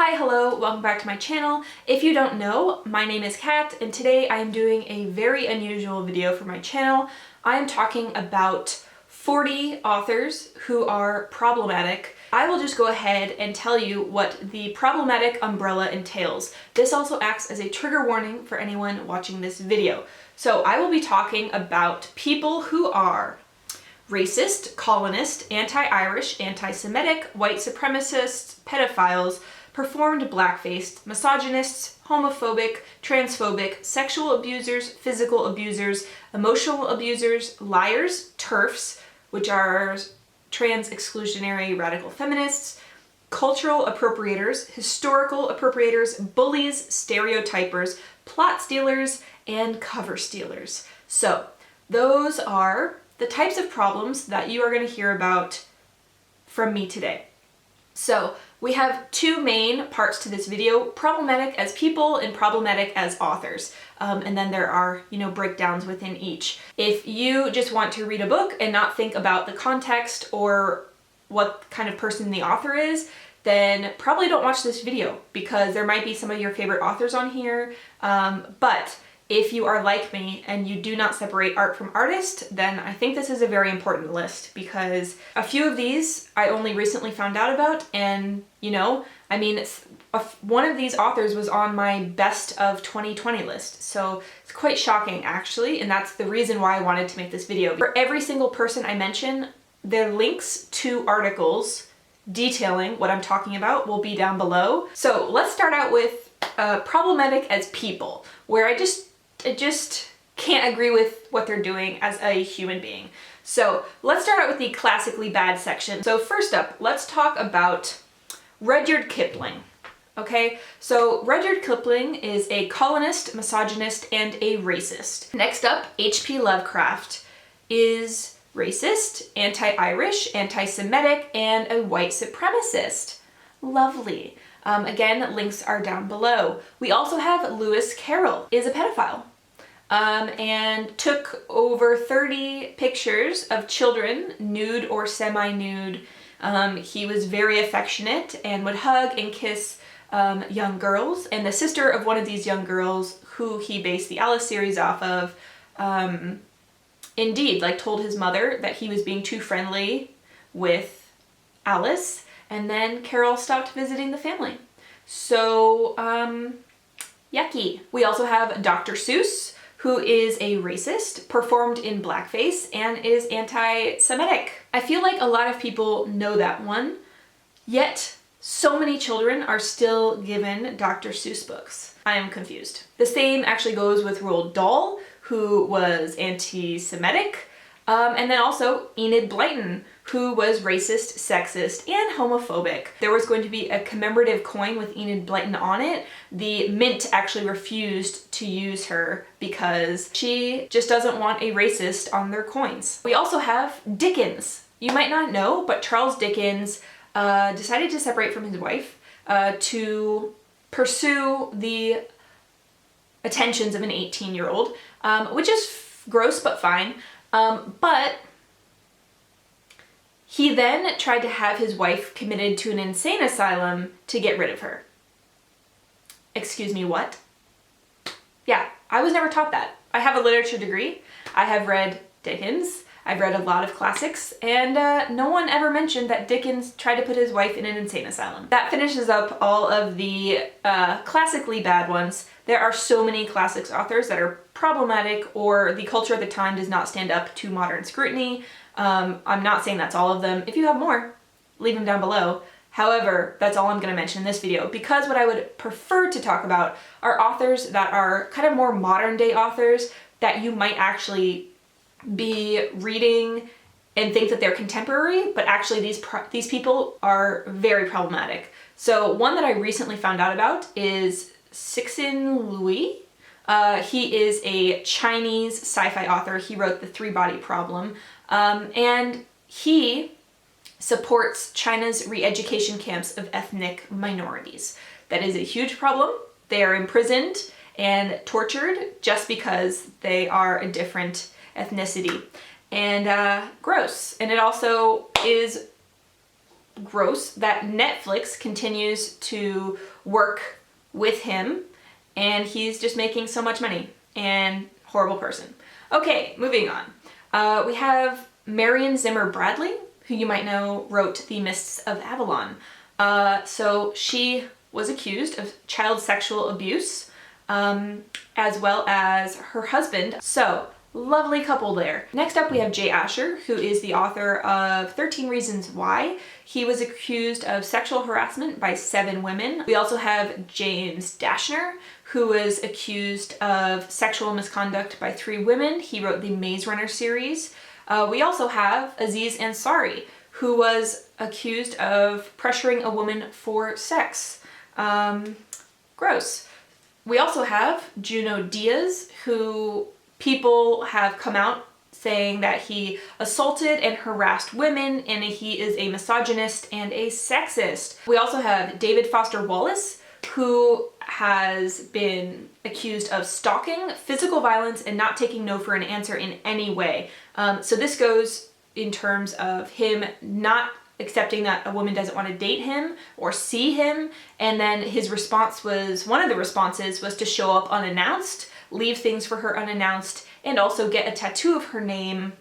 Hi, hello, welcome back to my channel. If you don't know, my name is Kat, and today I am doing a very unusual video for my channel. I am talking about 40 authors who are problematic. I will just go ahead and tell you what the problematic umbrella entails. This also acts as a trigger warning for anyone watching this video. So I will be talking about people who are racist, colonist, anti-Irish, anti-Semitic, white supremacists, pedophiles, performed blackface, misogynists, homophobic, transphobic, sexual abusers, physical abusers, emotional abusers, liars, TERFs, which are trans-exclusionary radical feminists, cultural appropriators, historical appropriators, bullies, stereotypers, plot stealers, and cover stealers. So those are the types of problems that you are going to hear about from me today. So we have two main parts to this video, problematic as people and problematic as authors. And then there are, breakdowns within each. If you just want to read a book and not think about the context or what kind of person the author is, then probably don't watch this video because there might be some of your favorite authors on here. But if you are like me and you do not separate art from artist, then I think this is a very important list because a few of these I only recently found out about, and one of these authors was on my best of 2020 list, so it's quite shocking actually, and that's the reason why I wanted to make this video. For every single person I mention, their links to articles detailing what I'm talking about will be down below. So let's start out with problematic as people, where I just can't agree with what they're doing as a human being. So let's start out with the classically bad section. So first up, let's talk about Rudyard Kipling. Okay, so Rudyard Kipling is a colonist, misogynist, and a racist. Next up, H.P. Lovecraft is racist, anti-Irish, anti-Semitic, and a white supremacist. Lovely. Again, links are down below. We also have Lewis Carroll is a pedophile and took over 30 pictures of children, nude or semi-nude. He was very affectionate and would hug and kiss young girls. And the sister of one of these young girls, who he based the Alice series off of, indeed, told his mother that he was being too friendly with Alice. And then Carroll stopped visiting the family. So, yucky. We also have Dr. Seuss, who is a racist, performed in blackface, and is anti-Semitic. I feel like a lot of people know that one, yet so many children are still given Dr. Seuss books. I am confused. The same actually goes with Roald Dahl, who was anti-Semitic, and then also Enid Blyton, who was racist, sexist, and homophobic. There was going to be a commemorative coin with Enid Blyton on it. The mint actually refused to use her because she just doesn't want a racist on their coins. We also have Dickens. You might not know, but Charles Dickens decided to separate from his wife to pursue the attentions of an 18-year-old, which is gross but fine. But he then tried to have his wife committed to an insane asylum to get rid of her. Excuse me, what? Yeah, I was never taught that. I have a literature degree. I have read Dickens. I've read a lot of classics, and no one ever mentioned that Dickens tried to put his wife in an insane asylum. That finishes up all of the classically bad ones. There are so many classics authors that are problematic, or the culture at the time does not stand up to modern scrutiny. I'm not saying that's all of them. If you have more, leave them down below. However, that's all I'm going to mention in this video, because what I would prefer to talk about are authors that are kind of more modern day authors that you might actually be reading and think that they're contemporary, but actually these people are very problematic. So one that I recently found out about is Cixin Liu. He is a Chinese sci-fi author. He wrote The Three-Body Problem, and he supports China's re-education camps of ethnic minorities. That is a huge problem. They are imprisoned and tortured just because they are a different ethnicity. And gross. And it also is gross that Netflix continues to work with him and he's just making so much money and horrible person. Okay, moving on. We have Marion Zimmer Bradley, who you might know wrote The Mists of Avalon. So she was accused of child sexual abuse, as well as her husband. So, lovely couple there. Next up we have Jay Asher, who is the author of 13 Reasons Why. He was accused of sexual harassment by 7 women. We also have James Dashner, who was accused of sexual misconduct by 3 women. He wrote the Maze Runner series. We also have Aziz Ansari, who was accused of pressuring a woman for sex. Gross. We also have Junot Diaz, who people have come out saying that he assaulted and harassed women and he is a misogynist and a sexist. We also have David Foster Wallace, who has been accused of stalking, physical violence, and not taking no for an answer in any way. So this goes in terms of him not accepting that a woman doesn't want to date him or see him, and then his response was, one of the responses was to show up unannounced, leave things for her unannounced, and also get a tattoo of her name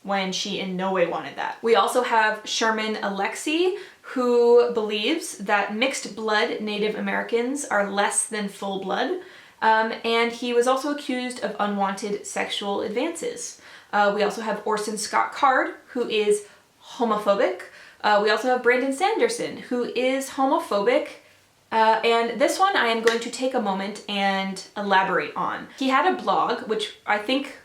when she in no way wanted that. We also have Sherman Alexie, who believes that mixed blood Native Americans are less than full blood, and he was also accused of unwanted sexual advances. We also have Orson Scott Card, who is homophobic. We also have Brandon Sanderson, who is homophobic. And this one I am going to take a moment and elaborate on. He had a blog, which I think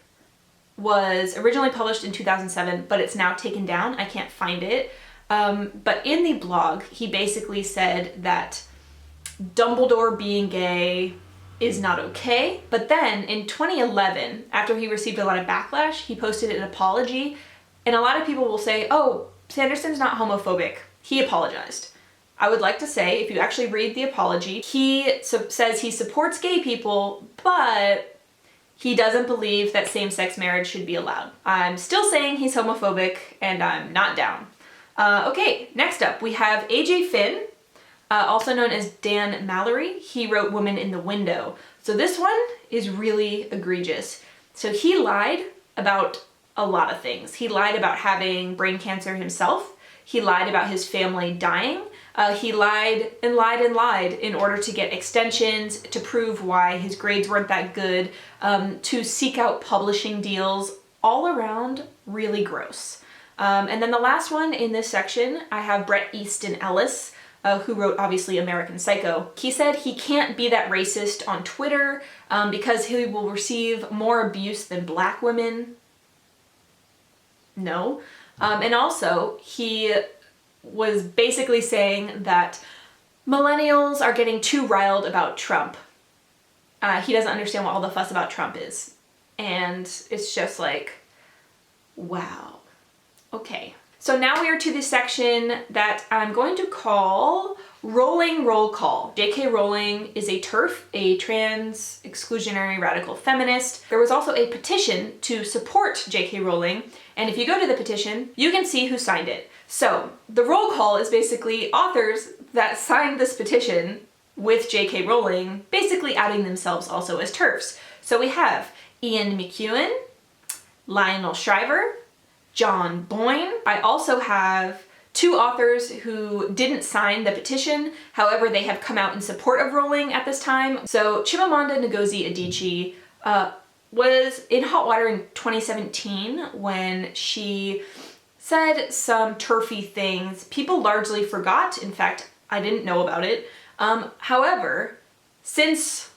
was originally published in 2007, but it's now taken down. I can't find it. But in the blog, he basically said that Dumbledore being gay is not okay. But then in 2011, after he received a lot of backlash, he posted an apology. And a lot of people will say, oh, Sanderson's not homophobic. He apologized. I would like to say, if you actually read the apology, he says he supports gay people, but he doesn't believe that same-sex marriage should be allowed. I'm still saying he's homophobic, and I'm not down. Okay, next up, we have A.J. Finn, also known as Dan Mallory. He wrote Woman in the Window. So this one is really egregious. So he lied about a lot of things. He lied about having brain cancer himself. He lied about his family dying. He lied and lied and lied in order to get extensions, to prove why his grades weren't that good, to seek out publishing deals. All around, really gross. And then the last one in this section, I have Bret Easton Ellis, who wrote, obviously, American Psycho. He said he can't be that racist on Twitter because he will receive more abuse than black women. No. And also, he was basically saying that millennials are getting too riled about Trump. He doesn't understand what all the fuss about Trump is. And it's just like, wow. Okay. So now we are to the section that I'm going to call Rolling Roll Call. J.K. Rowling is a TERF, a trans-exclusionary radical feminist. There was also a petition to support J.K. Rowling, and if you go to the petition, you can see who signed it. So the roll call is basically authors that signed this petition with J.K. Rowling, basically outing themselves also as TERFs. So we have Ian McEwan, Lionel Shriver, John Boyne. I also have 2 authors who didn't sign the petition, however they have come out in support of Rowling at this time. So Chimamanda Ngozi Adichie was in hot water in 2017 when she said some TERFy things. People largely forgot. In fact, I didn't know about it. However, since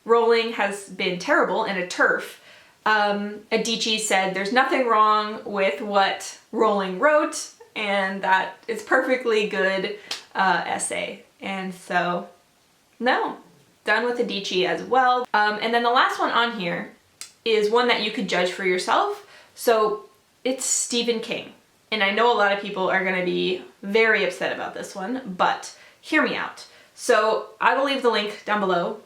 Rowling has been terrible and a TERF, Adichie said there's nothing wrong with what Rowling wrote and that it's perfectly good essay. And so, no, done with Adichie as well. And then the last one on here is one that you could judge for yourself. So it's Stephen King. And I know a lot of people are going to be very upset about this one, but hear me out. So I will leave the link down below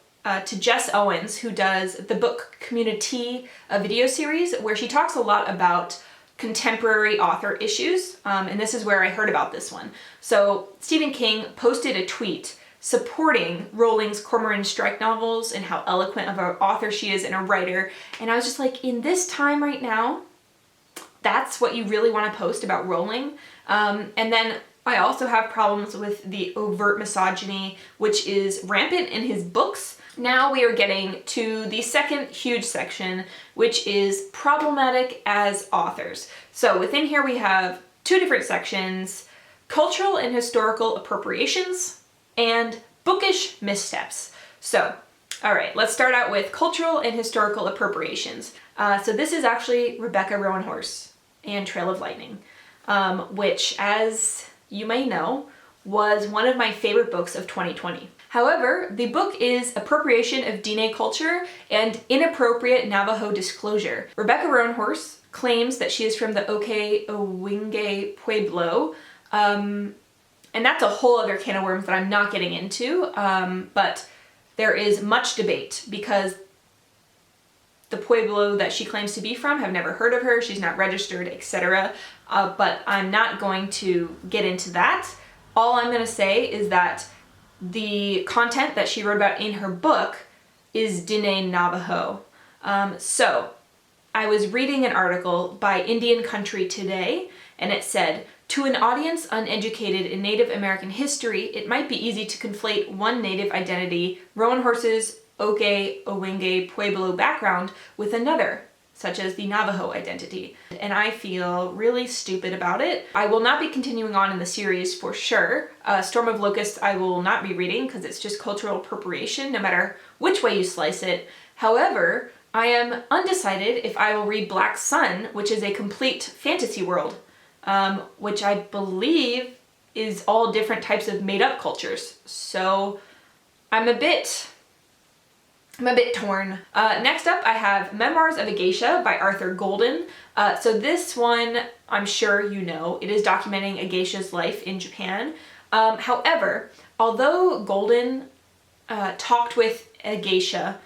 to Jess Owens, who does the Book Community video series, where she talks a lot about contemporary author issues, and this is where I heard about this one. So Stephen King posted a tweet supporting Rowling's Cormoran Strike novels and how eloquent of an author she is and a writer, and I was just like, in this time right now, that's what you really want to post about Rowling? And then I also have problems with the overt misogyny, which is rampant in his books. Now we are getting to the second huge section, which is problematic as authors. So within here we have two different sections: cultural and historical appropriations and bookish missteps. So, all right, let's start out with cultural and historical appropriations. So this is actually Rebecca Roanhorse and Trail of Lightning, which, as you may know, was one of my favorite books of 2020. However, the book is appropriation of Diné culture and inappropriate Navajo disclosure. Rebecca Roanhorse claims that she is from the Oke-Owingeh Pueblo, and that's a whole other can of worms that I'm not getting into, but there is much debate because the Pueblo that she claims to be from have never heard of her, she's not registered, etc. But I'm not going to get into that. All I'm going to say is that the content that she wrote about in her book is Diné Navajo. So I was reading an article by Indian Country Today, and it said, to an audience uneducated in Native American history, it might be easy to conflate one Native identity, Roanhorse's Oke-Owingeh Pueblo background, with another, such as the Navajo identity. And I feel really stupid about it. I will not be continuing on in the series for sure. Storm of Locusts I will not be reading because it's just cultural appropriation no matter which way you slice it. However, I am undecided if I will read Black Sun, which is a complete fantasy world, which I believe is all different types of made-up cultures. So I'm a bit torn. Next up, I have Memoirs of a Geisha by Arthur Golden. So this one, I'm sure you know, it is documenting a geisha's life in Japan. However, although Golden talked with a geisha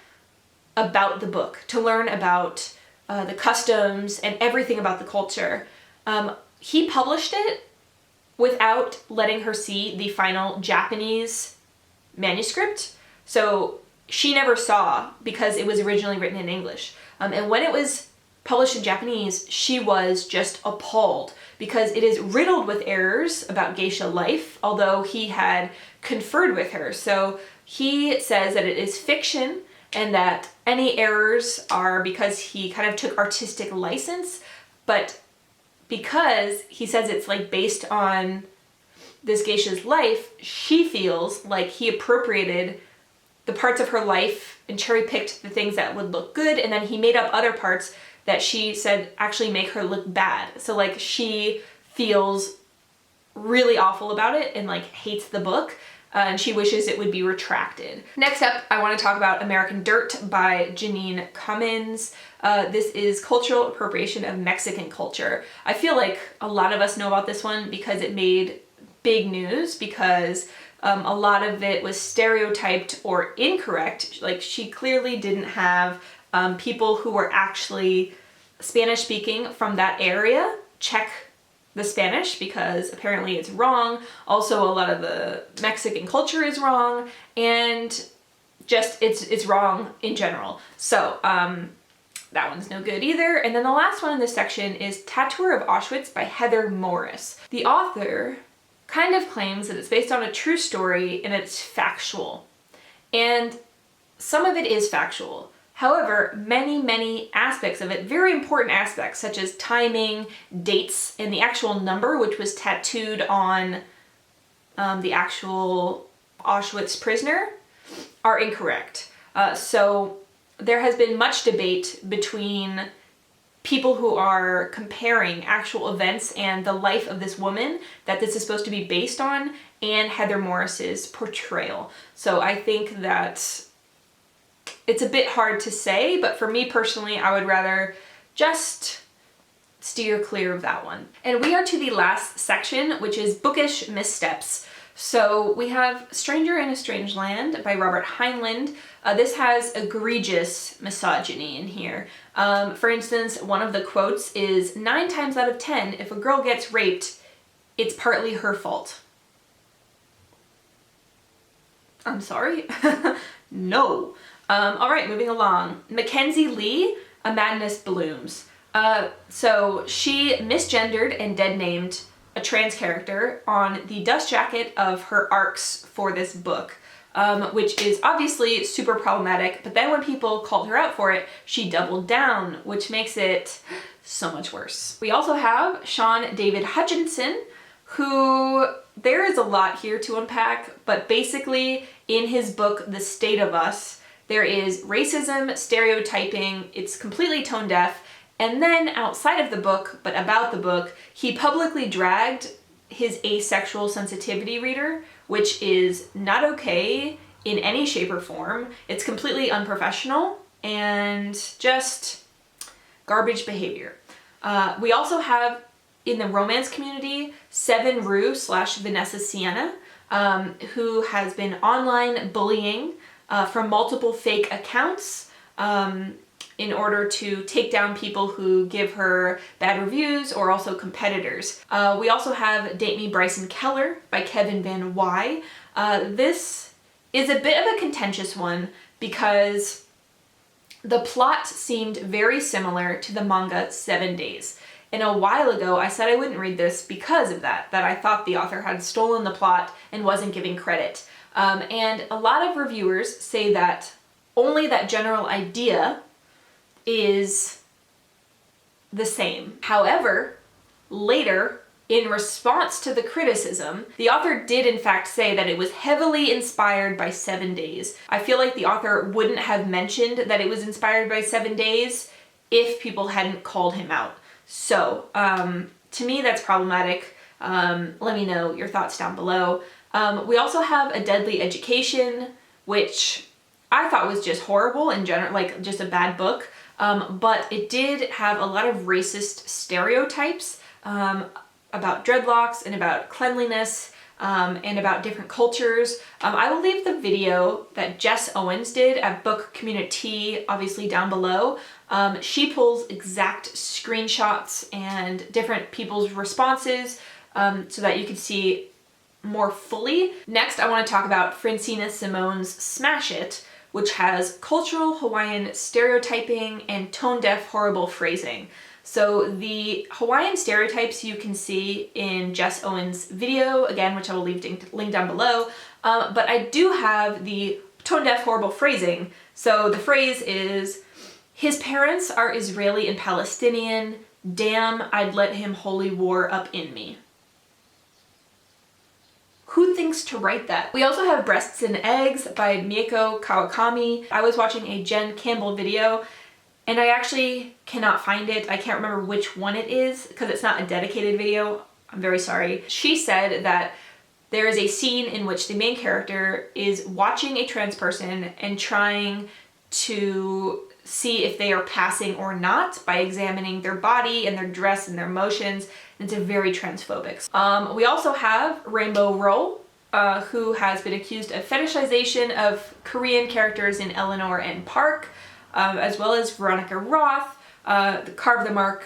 about the book to learn about the customs and everything about the culture, he published it without letting her see the final Japanese manuscript. So she never saw, because it was originally written in English. And when it was published in Japanese, she was just appalled because it is riddled with errors about geisha life, although he had conferred with her. So he says that it is fiction and that any errors are because he kind of took artistic license, but because he says it's like based on this geisha's life, she feels like he appropriated the parts of her life and cherry-picked the things that would look good, and then he made up other parts that she said actually make her look bad. So like she feels really awful about it and like hates the book, and she wishes it would be retracted. Next up, I want to talk about American Dirt by Janine Cummins. This is cultural appropriation of Mexican culture. I feel like a lot of us know about this one because it made big news, because a lot of it was stereotyped or incorrect. Like she clearly didn't have people who were actually Spanish speaking from that area check the Spanish, because apparently it's wrong. Also, a lot of the Mexican culture is wrong, and just it's wrong in general. So that one's no good either. And then the last one in this section is Tattooer of Auschwitz by Heather Morris. The author kind of claims that it's based on a true story and it's factual. And some of it is factual. However, many aspects of it, very important aspects such as timing, dates, and the actual number which was tattooed on the actual Auschwitz prisoner, are incorrect. So there has been much debate between people who are comparing actual events and the life of this woman that this is supposed to be based on and Heather Morris's portrayal. So I think that it's a bit hard to say, but for me personally, I would rather just steer clear of that one. And we are to the last section, which is bookish missteps. So we have Stranger in a Strange Land by Robert Heinlein. This has egregious misogyny in here. For instance, one of the quotes is, 9 times out of 10, if a girl gets raped, it's partly her fault. I'm sorry? No. All right, moving along. Mackenzie Lee, A Madness Blooms. So she misgendered and dead-named a trans character on the dust jacket of her arcs for this book, which is obviously super problematic, but then when people called her out for it, she doubled down, which makes it so much worse. We also have Sean David Hutchinson, who, there is a lot here to unpack, but basically in his book, The State of Us, there is racism, stereotyping, it's completely tone deaf, and then outside of the book, but about the book, he publicly dragged his asexual sensitivity reader, which is not okay in any shape or form. It's completely unprofessional and just garbage behavior. We also have, in the romance community, Seven Rue / Vanessa Sienna, who has been online bullying from multiple fake accounts in order to take down people who give her bad reviews or also competitors. We also have Date Me Bryson Keller by Kevin Van Wy. This is a bit of a contentious one because the plot seemed very similar to the manga 7 Days. And a while ago, I said I wouldn't read this because of that I thought the author had stolen the plot and wasn't giving credit. And a lot of reviewers say that only that general idea is the same. However, later, in response to the criticism, the author did in fact say that it was heavily inspired by 7 Days. I feel like the author wouldn't have mentioned that it was inspired by 7 Days if people hadn't called him out. So, to me that's problematic. Let me know your thoughts down below. We also have A Deadly Education, which I thought was just horrible in general, like just a bad book. But it did have a lot of racist stereotypes about dreadlocks and about cleanliness and about different cultures. I will leave the video that Jess Owens did at Book Community obviously down below. She pulls exact screenshots and different people's responses so that you can see more fully. Next, I want to talk about Francina Simone's Smash It, which has cultural Hawaiian stereotyping and tone-deaf horrible phrasing. So the Hawaiian stereotypes you can see in Jess Owens' video, again, which I will leave link down below, but I do have the tone-deaf horrible phrasing. So the phrase is, his parents are Israeli and Palestinian, damn, I'd let him holy war up in me. Who thinks to write that? We also have Breasts and Eggs by Mieko Kawakami. I was watching a Jen Campbell video and I actually cannot find it. I can't remember which one it is because it's not a dedicated video. I'm very sorry. She said that there is a scene in which the main character is watching a trans person and trying to see if they are passing or not by examining their body and their dress and their motions. It's a very transphobic. We also have Rainbow Roll, who has been accused of fetishization of Korean characters in Eleanor and Park, as well as Veronica Roth. The Carve the Mark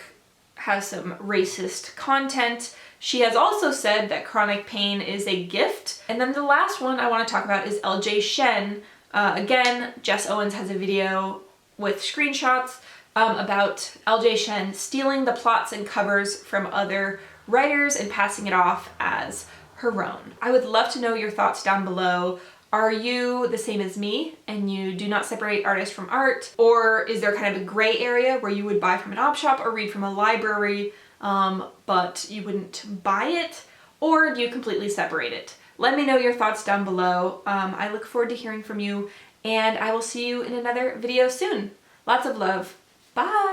has some racist content. She has also said that chronic pain is a gift. And then the last one I want to talk about is LJ Shen. Again, Jess Owens has a video with screenshots about LJ Shen stealing the plots and covers from other writers and passing it off as her own. I would love to know your thoughts down below. Are you the same as me and you do not separate artist from art? Or is there kind of a gray area where you would buy from an op shop or read from a library, but you wouldn't buy it? Or do you completely separate it? Let me know your thoughts down below. I look forward to hearing from you and I will see you in another video soon. Lots of love. Bye!